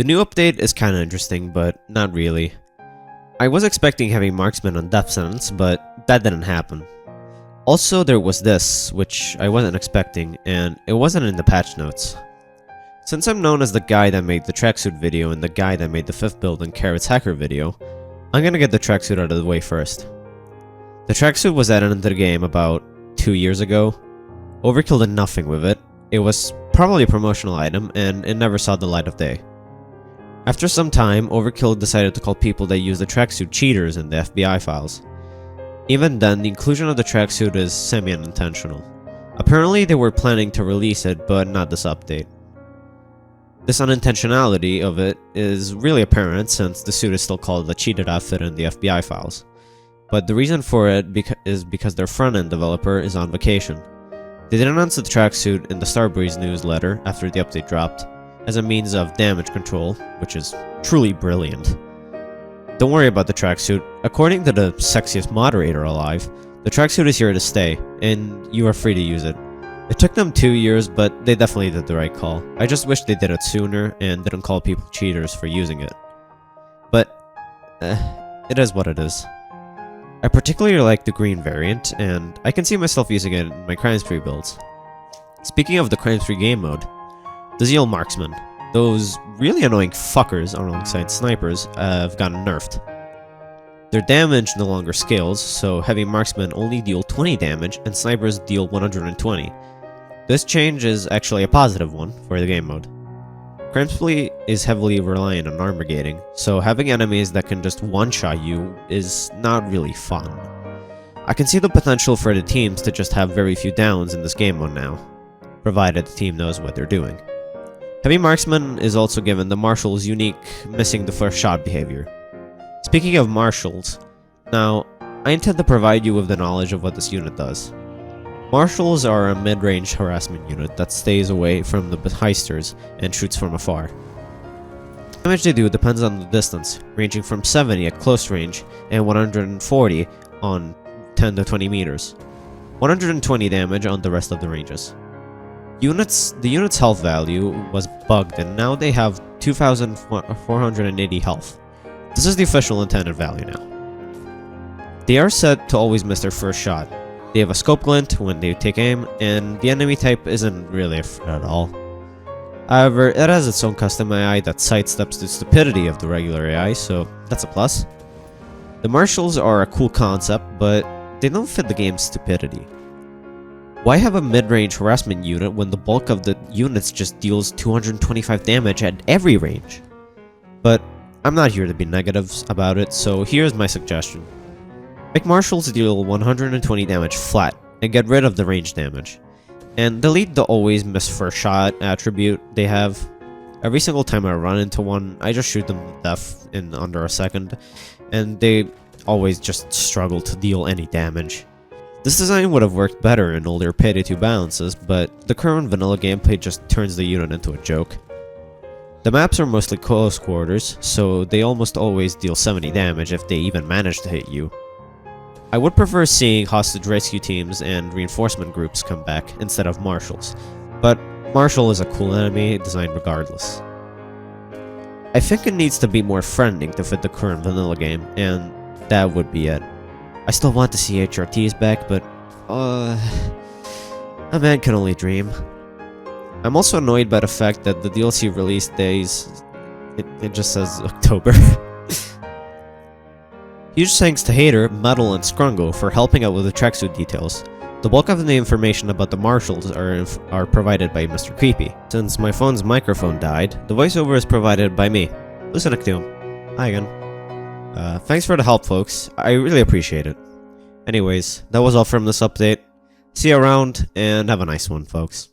The new update is kinda interesting, but not really. I was expecting having marksman on death sentence, but that didn't happen. Also, there was this, which I wasn't expecting, and it wasn't in the patch notes. Since I'm known as the guy that made the tracksuit video and the guy that made the 5th build and Carrot's hacker video, I'm gonna get the tracksuit out of the way first. The tracksuit was added into the game about 2 years ago. Overkill did nothing with it. It was probably a promotional item, and it never saw the light of day. After some time, Overkill decided to call people that use the tracksuit cheaters in the FBI files. Even then, the inclusion of the tracksuit is semi-unintentional. Apparently, they were planning to release it, but not this update. This unintentionality of it is really apparent since the suit is still called the cheated outfit in the FBI files. But the reason for it is because their front-end developer is on vacation. They did announce the tracksuit in the Starbreeze newsletter after the update dropped, as a means of damage control, which is truly brilliant. Don't worry about the tracksuit. According to the sexiest moderator alive, the tracksuit is here to stay, and you are free to use it. It took them 2 years, but they definitely did the right call. I just wish they did it sooner and didn't call people cheaters for using it. But, it is what it is. I particularly like the green variant, and I can see myself using it in my crime spree builds. Speaking of the crime spree game mode, the Zeal Marksman, those really annoying fuckers alongside snipers, have gotten nerfed. Their damage no longer scales, so heavy marksmen only deal 20 damage and snipers deal 120. This change is actually a positive one for the game mode. Crime spree is heavily reliant on armor gating, so having enemies that can just one-shot you is not really fun. I can see the potential for the teams to just have very few downs in this game mode now, provided the team knows what they're doing. Heavy Marksman is also given the Marshal's unique missing the first shot behavior. Speaking of Marshals, now, I intend to provide you with the knowledge of what this unit does. Marshals are a mid-range harassment unit that stays away from the heisters and shoots from afar. The damage they do depends on the distance, ranging from 70 at close range and 140 on 10 to 20 meters. 120 damage on the rest of the ranges. The unit's health value was bugged and now they have 2,480 health. This is the official intended value now. They are said to always miss their first shot. They have a scope glint when they take aim, and the enemy type isn't really a threat at all. However, it has its own custom AI that sidesteps the stupidity of the regular AI, so that's a plus. The Marshals are a cool concept, but they don't fit the game's stupidity. Why have a mid-range harassment unit when the bulk of the units just deals 225 damage at every range? But I'm not here to be negative about it, so here's my suggestion. Make Marshals deal 120 damage flat, and get rid of the range damage. And delete the always miss first shot attribute they have. Every single time I run into one, I just shoot them to death in under a second, and they always just struggle to deal any damage. This design would have worked better in older Payday 2 balances, but the current vanilla gameplay just turns the unit into a joke. The maps are mostly close quarters, so they almost always deal 70 damage if they even manage to hit you. I would prefer seeing hostage rescue teams and reinforcement groups come back instead of Marshals, but Marshal is a cool enemy designed regardless. I think it needs to be more friendly to fit the current vanilla game, and that would be it. I still want to see HRTs back, but a man can only dream. I'm also annoyed by the fact that the DLC release days, it just says October. Huge thanks to Hater, Metal, and Scrungo for helping out with the tracksuit details. The bulk of the information about the Marshals are provided by Mr. Creepy. Since my phone's microphone died, the voiceover is provided by me. Listen to him. Hi again. Thanks for the help, folks. I really appreciate it. Anyways, that was all from this update. See you around, and have a nice one, folks.